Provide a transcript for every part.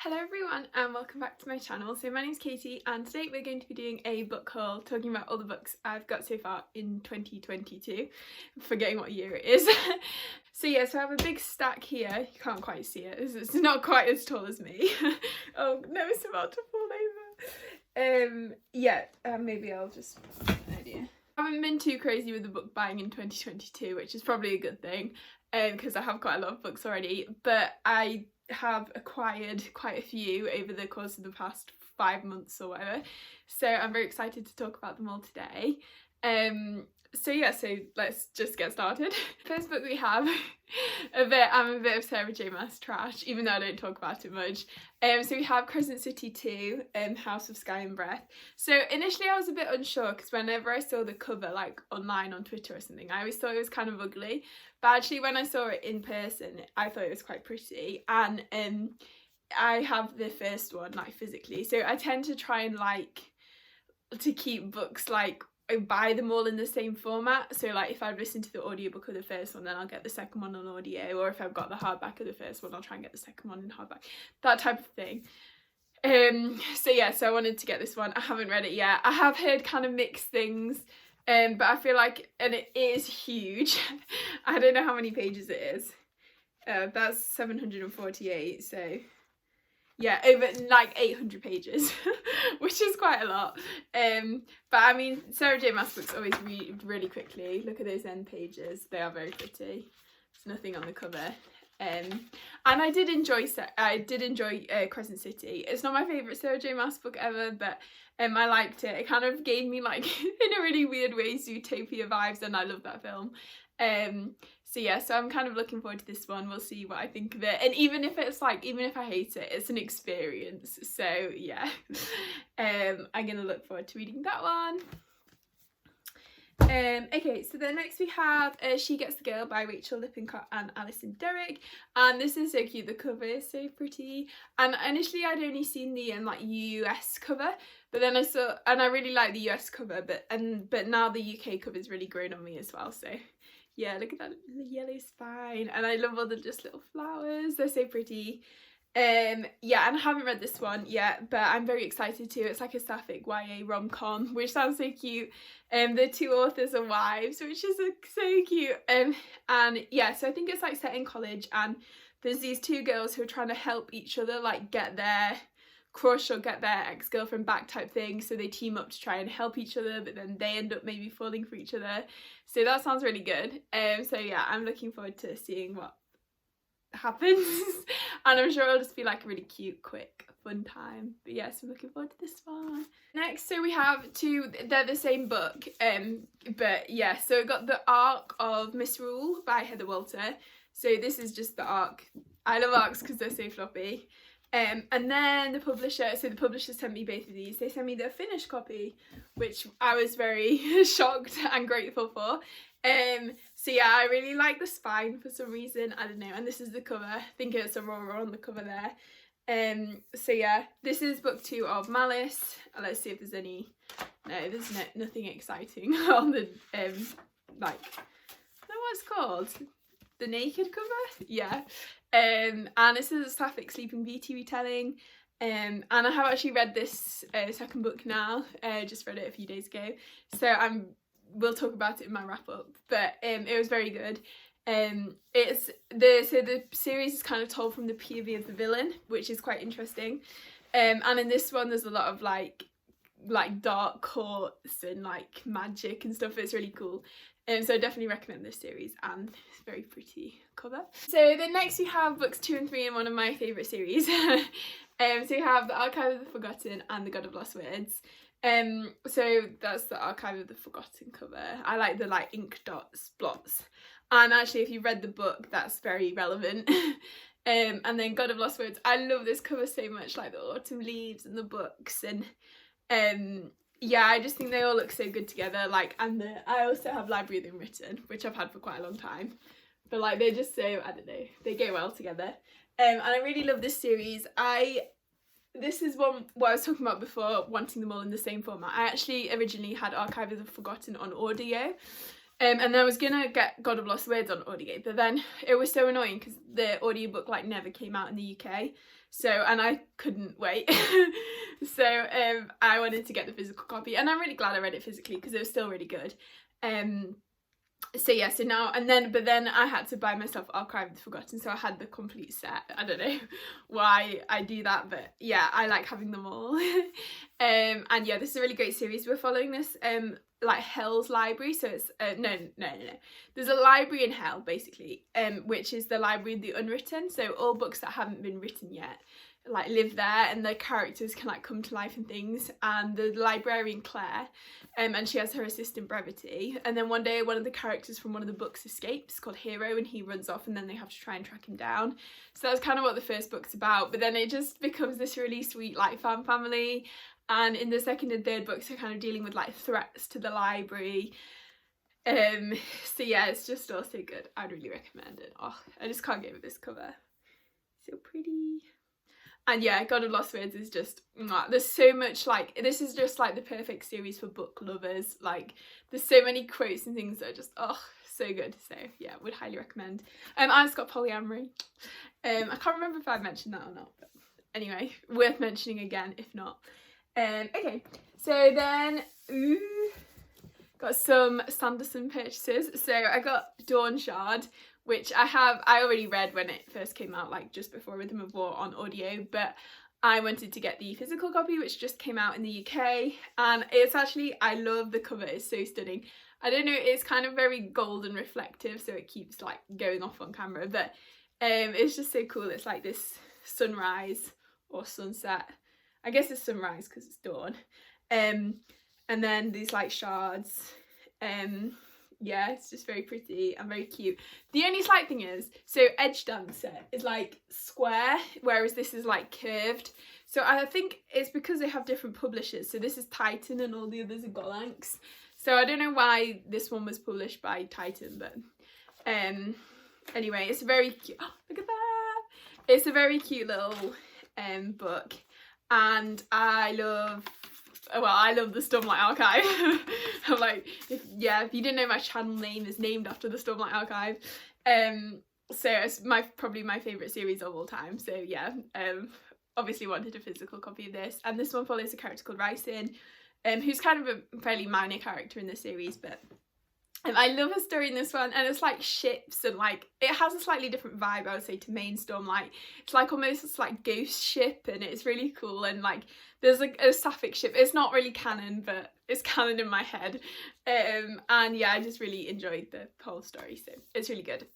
Hello everyone and welcome back to my channel. So my name's Katie and today we're going to be doing a book haul talking about all the books I've got so far in 2022. I'm forgetting what year it is. So I have a big stack here. You can't quite see it. It's not quite as tall as me. Oh no, it's about to fall over. Maybe I'll just an idea. I haven't been too crazy with the book buying in 2022, which is probably a good thing because I have quite a lot of books already, but I have acquired quite a few over the course of the past 5 months or whatever, so I'm very excited to talk about them all today. So let's just get started. First book we have, I'm a bit of Sarah J Maas trash, even though I don't talk about it much. So we have Crescent City 2, House of Sky and Breath. So initially I was a bit unsure because whenever I saw the cover like online on Twitter or something, I always thought it was kind of ugly. But actually when I saw it in person, I thought it was quite pretty. And I have the first one like physically. So I tend to try and like to keep books like I buy them all in the same format. So like if I've listened to the audiobook of the first one, then I'll get the second one on audio, or if I've got the hardback of the first one, I'll try and get the second one in hardback, that type of thing. So I wanted to get this one. I haven't read it yet. I have heard kind of mixed things, but I feel like, and it is huge. I don't know how many pages it is. That's 748, so yeah, over like 800 pages, which is quite a lot. But I mean, Sarah J Maas books always read really quickly. Look at those end pages; they are very pretty. There's nothing on the cover. And I did enjoy Crescent City. It's not my favourite Sarah J Maas book ever, but I liked it. It kind of gave me like in a really weird way Zootopia vibes, and I love that film. So I'm kind of looking forward to this one. We'll see what I think of it, and even if I hate it, it's an experience. So yeah, I'm gonna look forward to reading that one. Okay, so then next we have She Gets the Girl by Rachel Lippincott and Alison Derrick, and this is so cute. The cover is so pretty, and initially I'd only seen the US cover, but then I saw, and I really like the US cover, but now the UK cover is really grown on me as well. So yeah, look at that yellow spine, and I love all the just little flowers. They're so pretty. And I haven't read this one yet, but I'm very excited to. It's like a sapphic YA rom-com, which sounds so cute. The two authors are wives, which is so cute. So I think it's like set in college, and there's these two girls who are trying to help each other like get their crush or get their ex-girlfriend back type thing. So they team up to try and help each other, but then they end up maybe falling for each other. So that sounds really good. I'm looking forward to seeing what happens. And I'm sure it'll just be like a really cute, quick, fun time. But yes, I'm looking forward to this one. Next, so we have two, they're the same book, so we got The Arc of Misrule by Heather Walter. So this is just the arc. I love arcs because they're so floppy. And then the publisher sent me both of these. They sent me the finished copy, which I was very shocked and grateful for. I really like the spine for some reason, I don't know, and this is the cover. I think it's Aurora on the cover there. This is book 2 of Malice. Let's see if there's any, no, there's nothing exciting on the, what it's called? The naked cover? Yeah. And this is a Sapphic Sleeping Beauty retelling. And I have actually read this second book now. Just read it a few days ago. So we'll talk about it in my wrap up. But it was very good. The series is kind of told from the POV of the villain, which is quite interesting. And in this one there's a lot of like dark courts and like magic and stuff. It's really cool. So I definitely recommend this series, and it's a very pretty cover. So then next we have books 2 and 3 in one of my favourite series. So we have The Archive of the Forgotten and The God of Lost Words. So that's The Archive of the Forgotten cover. I like the like ink blots. And actually if you read the book, that's very relevant. And then God of Lost Words. I love this cover so much, like the autumn leaves and the books, and I just think they all look so good together. Like, and I also have Library of the Unwritten, which I've had for quite a long time. But like they're just so, I don't know, they go well together. And I really love this series. This is what I was talking about before, wanting them all in the same format. I actually originally had Archive of the Forgotten on audio. And then I was gonna get God of Lost Words on audio, but then it was so annoying because the audiobook like never came out in the UK. So, and I couldn't wait. So I wanted to get the physical copy, and I'm really glad I read it physically because it was still really good. So yeah, so now and then, but then I had to buy myself Archive of the Forgotten, so I had the complete set. I don't know why I do that, but yeah, I like having them all. And yeah, this is a really great series. We're following this like Hell's library, so it's no, there's a library in Hell basically, which is the library of the unwritten, so all books that haven't been written yet like live there, and the characters can like come to life and things. And the librarian Claire, and she has her assistant Brevity, and then one day one of the characters from one of the books escapes, called Hero, and he runs off, and then they have to try and track him down. So that's kind of what the first book's about, but then it just becomes this really sweet like fan family. And in the second and third books they're kind of dealing with like threats to the library. So yeah, it's just also good. I'd really recommend it. Oh, I just can't get over this cover, so pretty. And yeah, God of Lost Words is just, there's so much, like, this is just like the perfect series for book lovers. Like, there's so many quotes and things that are just, oh, so good. So yeah, would highly recommend. And it's got polyamory. I can't remember if I mentioned that or not, but anyway, worth mentioning again if not. Okay, so then got some Sanderson purchases. So I got Dawn Shard, which I already read when it first came out, like just before Rhythm of War on audio, but I wanted to get the physical copy, which just came out in the UK, and it's actually, I love the cover, it's so stunning. I don't know, it's kind of very gold and reflective, so it keeps like going off on camera, but it's just so cool. It's like this sunrise or sunset, I guess it's sunrise because it's dawn, and then these like shards. Yeah, it's just very pretty and very cute. The only slight thing is, so Edge Dancer is like square, whereas this is like curved. So I think it's because they have different publishers. So this is Titan and all the others are Gollancz. So I don't know why this one was published by Titan, but anyway, it's very cute. Oh, look at that! It's a very cute little book, and I love the Stormlight Archive. I'm like, if you didn't know, my channel name is named after the Stormlight Archive. So it's probably my favourite series of all time. So yeah, obviously wanted a physical copy of this. And this one follows a character called Ryson, who's kind of a fairly minor character in the series, but I love her story in this one, and it's like ships, and like it has a slightly different vibe, I would say, to main Stormlight. It's like almost this like ghost ship, and it's really cool. And like there's like a sapphic ship. It's not really canon, but it's canon in my head. And yeah, I just really enjoyed the whole story, so it's really good.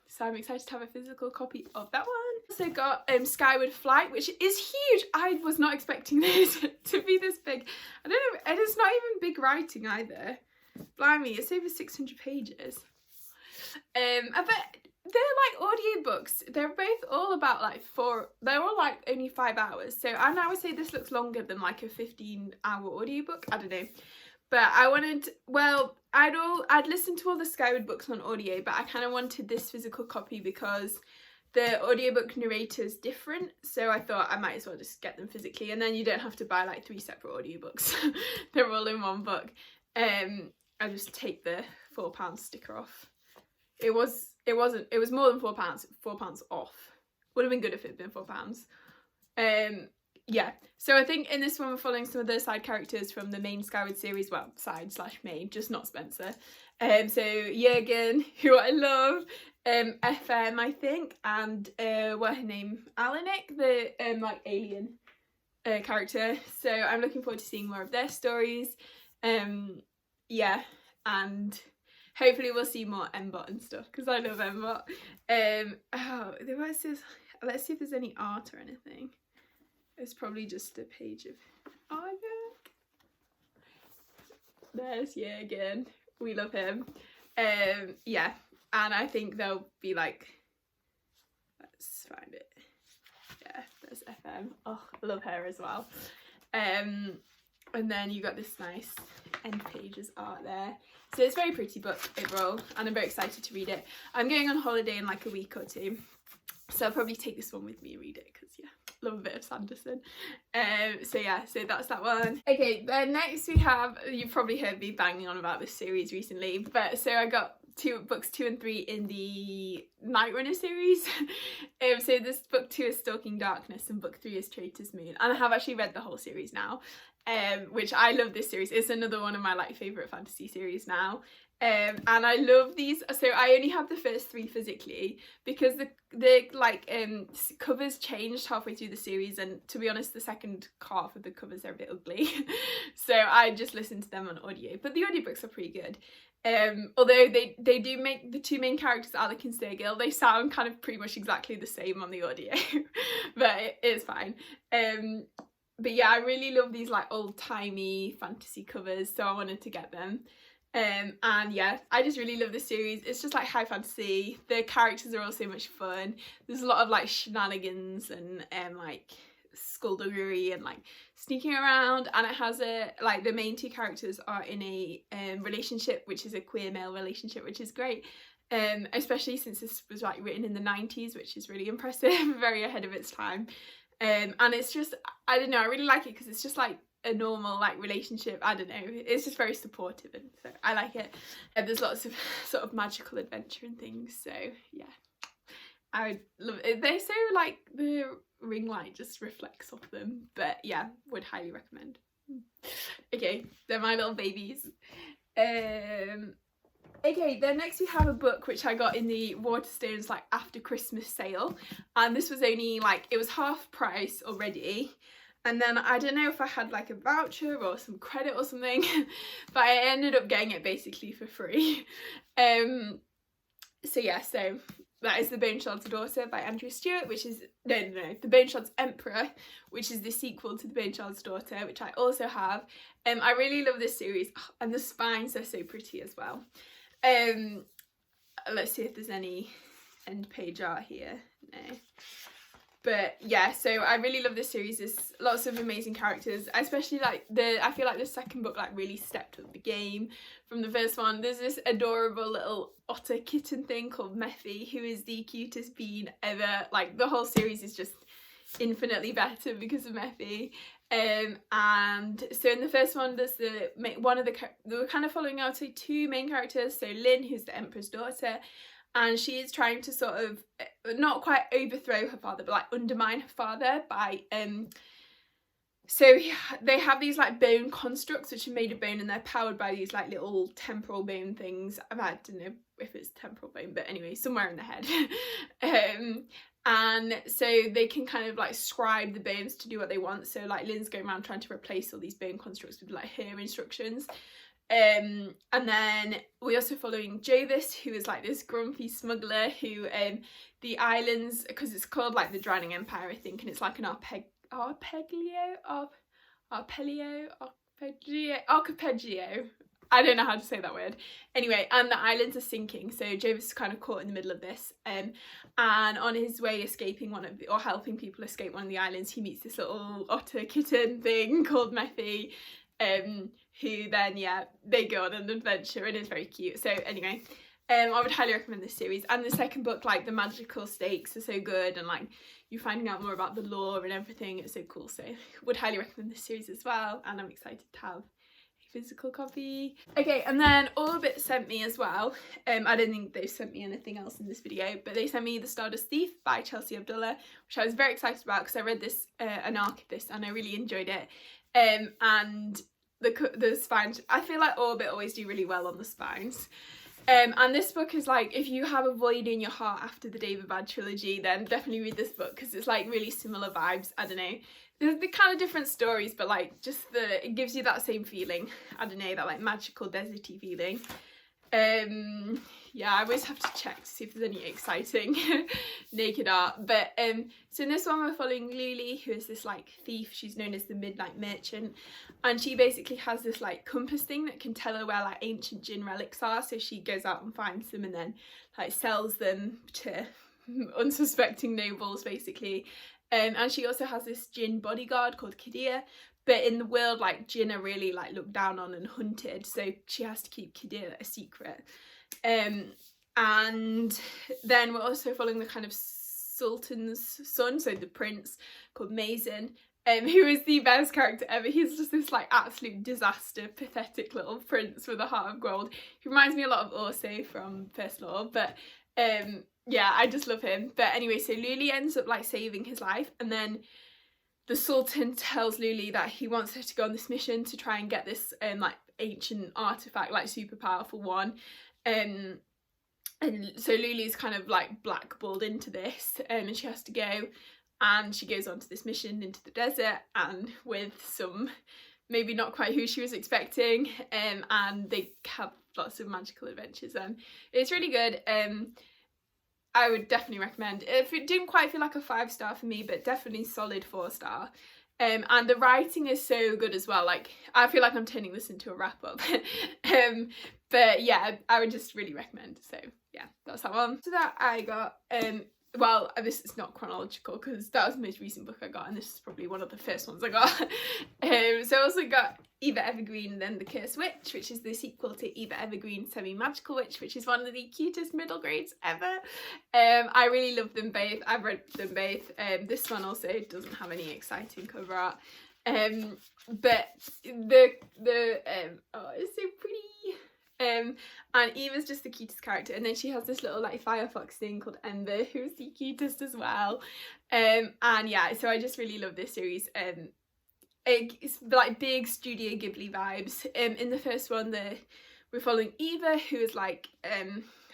So I'm excited to have a physical copy of that one. Also got Skyward Flight, which is huge. I was not expecting this to be this big. I don't know, and it's not even big writing either. Blimey, it's over 600 pages. But they're like audiobooks. They're both all about like they're all like only 5 hours. So, and I would say this looks longer than like a 15-hour audiobook. I don't know. But I wanted, well, I'd listened to all the Skyward books on audio, but I kind of wanted this physical copy because the audiobook narrator is different. So I thought I might as well just get them physically, and then you don't have to buy like 3 separate audiobooks. They're all in one book. I just take the £4 sticker off. It was more than £4, £4 off. Would have been good if it had been £4. Yeah, so I think in this one we're following some of the side characters from the main Skyward series, well, side/main, just not Spencer. So Jürgen, who I love, FM, I think, and what her name, Alanik, the like alien character. So I'm looking forward to seeing more of their stories. Yeah, and hopefully we'll see more Mbot and stuff, because I love Mbot. Let's see if there's any art or anything. It's probably just a page of artwork. There's Jürgen. We love him. Yeah, and I think they'll be like, let's find it. Yeah, there's FM. Oh, I love her as well. And then you got this nice end pages art there. So it's a very pretty book overall, and I'm very excited to read it. I'm going on holiday in like a week or 2, so I'll probably take this one with me and read it, because yeah, love a bit of Sanderson. So yeah, so that's that one. Okay, then next we have, you've probably heard me banging on about this series recently, but so I got books 2 and 3 in the Nightrunner series. So this book 2 is Stalking Darkness and book 3 is Traitor's Moon, and I have actually read the whole series now, which I love this series. It's another one of my like favourite fantasy series now. And I love these. So I only have the first 3 physically because the like covers changed halfway through the series, and to be honest the second half of the covers are a bit ugly. So I just listened to them on audio, but the audiobooks are pretty good. Although they do make the 2 main characters, Alec and Sergil, they sound kind of pretty much exactly the same on the audio. But it's fine. But yeah, I really love these like old-timey fantasy covers, so I wanted to get them. And yeah, I just really love this series. It's just like high fantasy. The characters are all so much fun. There's a lot of like shenanigans and like skullduggery and like sneaking around, and it has a like the main 2 characters are in a relationship which is a queer male relationship, which is great, especially since this was like written in the 90s, which is really impressive. Very ahead of its time. And it's just, I don't know, I really like it because it's just like a normal like relationship. I don't know, it's just very supportive, and so I like it. And there's lots of sort of magical adventure and things, so yeah, I love it. They're so like, the ring light just reflects off them, but yeah, would highly recommend. Okay, they're my little babies. Okay, then next we have a book which I got in the Waterstones like after Christmas sale, and this was only like, it was half price already, and then I don't know if I had like a voucher or some credit or something, but I ended up getting it basically for free. So yeah, so that is The Boneshard's Daughter by Andrew Stewart, which is, no, The Boneshard's Emperor, which is the sequel to The Boneshard's Daughter, which I also have. I really love this series, and the spines are so pretty as well. Let's see if there's any end page art here. No. But yeah, so I really love this series. There's lots of amazing characters, especially like I feel like the second book like really stepped up the game from the first one. There's this adorable little otter kitten thing called Mephi, who is the cutest bean ever. Like the whole series is just infinitely better because of Mephi. And so in the first one, there's they were kind of following out 2 main characters. So Lynn, who's the Emperor's daughter, and she is trying to sort of not quite overthrow her father, but like undermine her father by so they have these like bone constructs which are made of bone, and they're powered by these like little temporal bone things. I don't know if it's temporal bone, but anyway, somewhere in the head. And so they can kind of like scribe the bones to do what they want. So like Lynn's going around trying to replace all these bone constructs with like her instructions. And then we're also following Jovis, who is like this grumpy smuggler who the islands, because it's called like the Drowning Empire, I think, and it's like an arpeggio. I don't know how to say that word. Anyway, and the islands are sinking, so Jovis is kind of caught in the middle of this. And on his way escaping or helping people escape one of the islands, he meets this little otter kitten thing called Mephi. Who then, yeah, they go on an adventure, and it's very cute. So anyway, I would highly recommend this series. And the second book, like the magical stakes are so good, and like you're finding out more about the lore and everything. It's so cool. So would highly recommend this series as well, and I'm excited to have a physical copy. Okay, and then Orbit sent me as well. I don't think they've sent me anything else in this video, but they sent me The Stardust Thief by Chelsea Abdullah, which I was very excited about because I read this an arc of this and I really enjoyed it. And the spines, I feel like Orbit always do really well on the spines. And this book is like, if you have a void in your heart after the David Bad trilogy, then definitely read this book because it's like really similar vibes. I don't know, they're kind of different stories, but like just it gives you that same feeling. I don't know, that like magical deserty feeling. Yeah, I always have to check to see if there's any exciting naked art. But so in this one we're following Luli, who is this like thief. She's known as the Midnight Merchant, and she basically has this like compass thing that can tell her where like ancient djinn relics are. So she goes out and finds them and then like sells them to unsuspecting nobles basically. And she also has this djinn bodyguard called Kadir. But in the world, like, djinn are really, like, looked down on and hunted, so she has to keep Kadir a secret. And then we're also following the kind of sultan's son, so the prince, called Mazen, who is the best character ever. He's just this like absolute disaster, pathetic little prince with a heart of gold. He reminds me a lot of Orso from First Law, but yeah, I just love him. But anyway, so Luli ends up like saving his life, and then the Sultan tells Luli that he wants her to go on this mission to try and get this like ancient artifact, like super powerful one. And so Luli's kind of like blackballed into this, and she has to go. And she goes on to this mission into the desert, and with some maybe not quite who she was expecting, and they have lots of magical adventures, and it's really good. I would definitely recommend. If it didn't quite feel like a 5-star for me, but definitely solid 4-star. And the writing is so good as well. Like, I feel like I'm turning this into a wrap up. But yeah, I would just really recommend. So yeah, that's that one. So that I got well, this is not chronological because that was the most recent book I got, and this is probably one of the first ones I got. So I also got Eva Evergreen and then The Cursed Witch, which is the sequel to Eva Evergreen Semi-Magical Witch, which is one of the cutest middle grades ever. I really love them both. I've read them both. This one also doesn't have any exciting cover art. But oh, it's so pretty. And Eva's just the cutest character, and then she has this little like firefox thing called Ember, who's the cutest as well. And yeah, so I just really love this series. It's like big Studio Ghibli vibes. In the first one, we're following Eva, who is like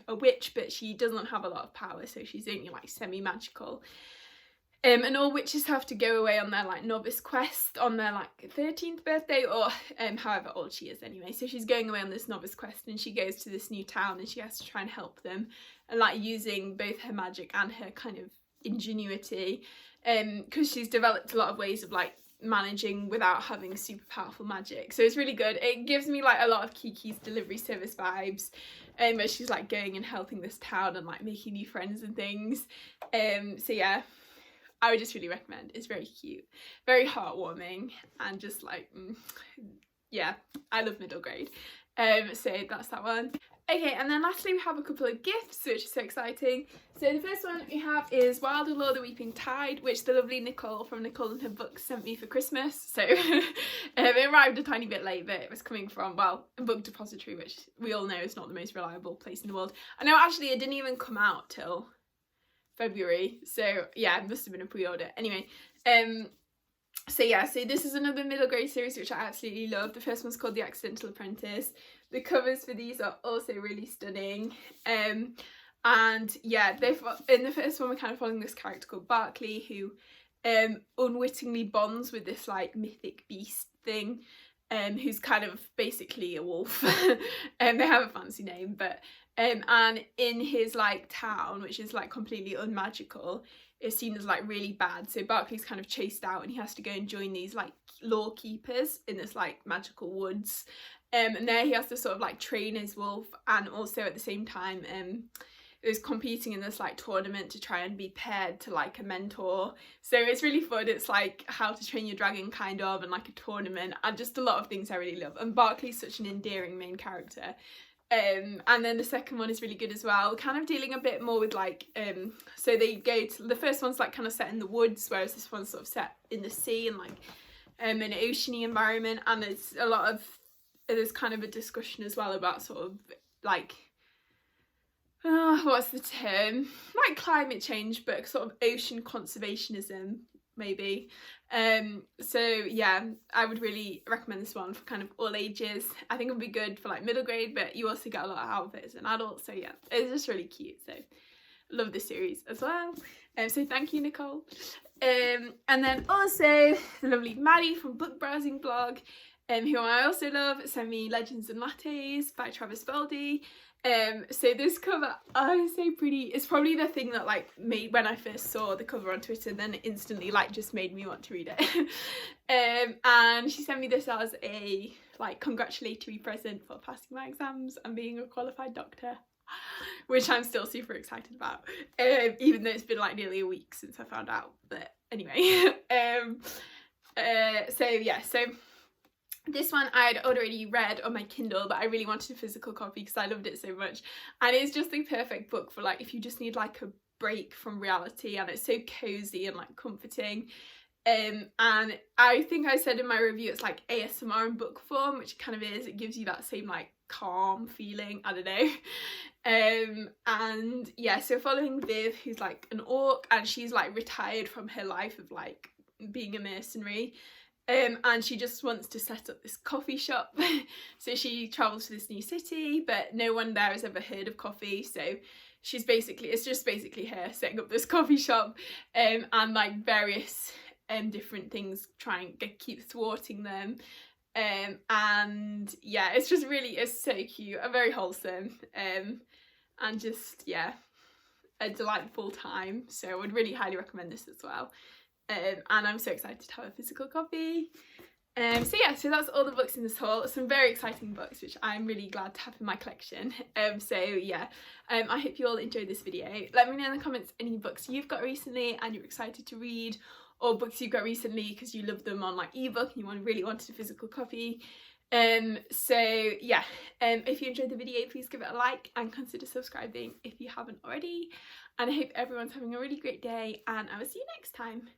a witch, but she doesn't have a lot of power, so she's only like semi-magical. And all witches have to go away on their like novice quest on their like 13th birthday, or however old she is anyway. So she's going away on this novice quest, and she goes to this new town, and she has to try and help them, and like using both her magic and her kind of ingenuity, because she's developed a lot of ways of like managing without having super powerful magic. So it's really good. It gives me like a lot of Kiki's Delivery Service vibes, where she's like going and helping this town and like making new friends and things. So yeah, I would just really recommend. It's very cute, very heartwarming, and just like, yeah, I love middle grade. So that's that one. Okay, and then lastly we have a couple of gifts, which is so exciting. So the first one we have is Wilder Law, The Weeping Tide, which the lovely Nicole from Nicole and Her Books sent me for Christmas. So it arrived a tiny bit late, but it was coming from, well, a book depository, which we all know is not the most reliable place in the world. I know actually it didn't even come out till February, so yeah, it must have been a pre-order. Anyway, so yeah, so this is another middle grade series which I absolutely love. The first one's called The Accidental Apprentice. The covers for these are also really stunning. And yeah, in the first one we're kind of following this character called Barkley, who unwittingly bonds with this like mythic beast thing, who's kind of basically a wolf. And they have a fancy name, but and in his like town, which is like completely unmagical, is seen as like really bad. So Barkley's kind of chased out, and he has to go and join these like law keepers in this like magical woods. And there he has to sort of like train his wolf, and also at the same time is competing in this like tournament to try and be paired to like a mentor. So it's really fun. It's like How to Train Your Dragon kind of, and like a tournament, and just a lot of things I really love. And Barkley's such an endearing main character. And then the second one is really good as well, kind of dealing a bit more with like so they go to, the first one's like kind of set in the woods, whereas this one's sort of set in the sea and like an oceany environment. And it's a lot of, there's kind of a discussion as well about sort of like what's the term, like climate change, but sort of ocean conservationism maybe. So yeah, I would really recommend this one for kind of all ages. I think it would be good for like middle grade, but you also get a lot out of it as an adult. So yeah, it's just really cute. So love this series as well. So thank you, Nicole. And then also the lovely Maddie from Book Browsing Blog, who I also love, sent me Legends and Lattes by Travis Baldi. So this cover, oh, it's so pretty. It's probably the thing that like made, when I first saw the cover on Twitter, then it instantly like just made me want to read it. And she sent me this as a like congratulatory present for passing my exams and being a qualified doctor, which I'm still super excited about, even though it's been like nearly a week since I found out. But anyway, so yeah, so this one I'd already read on my Kindle, but I really wanted a physical copy because I loved it so much. And it's just the perfect book for like if you just need like a break from reality, and it's so cozy and like comforting. And I think I said in my review it's like ASMR in book form, which it kind of is. It gives you that same like calm feeling, I don't know. And yeah, so following Viv, who's like an orc, and she's like retired from her life of like being a mercenary, and she just wants to set up this coffee shop. So she travels to this new city, but no one there has ever heard of coffee, so it's just basically her setting up this coffee shop, and like various different things keep thwarting them. And yeah, it's so cute and very wholesome, and just, yeah, a delightful time. So I would really highly recommend this as well. And I'm so excited to have a physical copy. So yeah, so that's all the books in this haul. Some very exciting books which I'm really glad to have in my collection. So yeah, I hope you all enjoyed this video. Let me know in the comments any books you've got recently and you're excited to read, or books you got recently because you love them on like ebook and you really wanted a physical copy. So yeah, if you enjoyed the video, please give it a like and consider subscribing if you haven't already. And I hope everyone's having a really great day, and I will see you next time.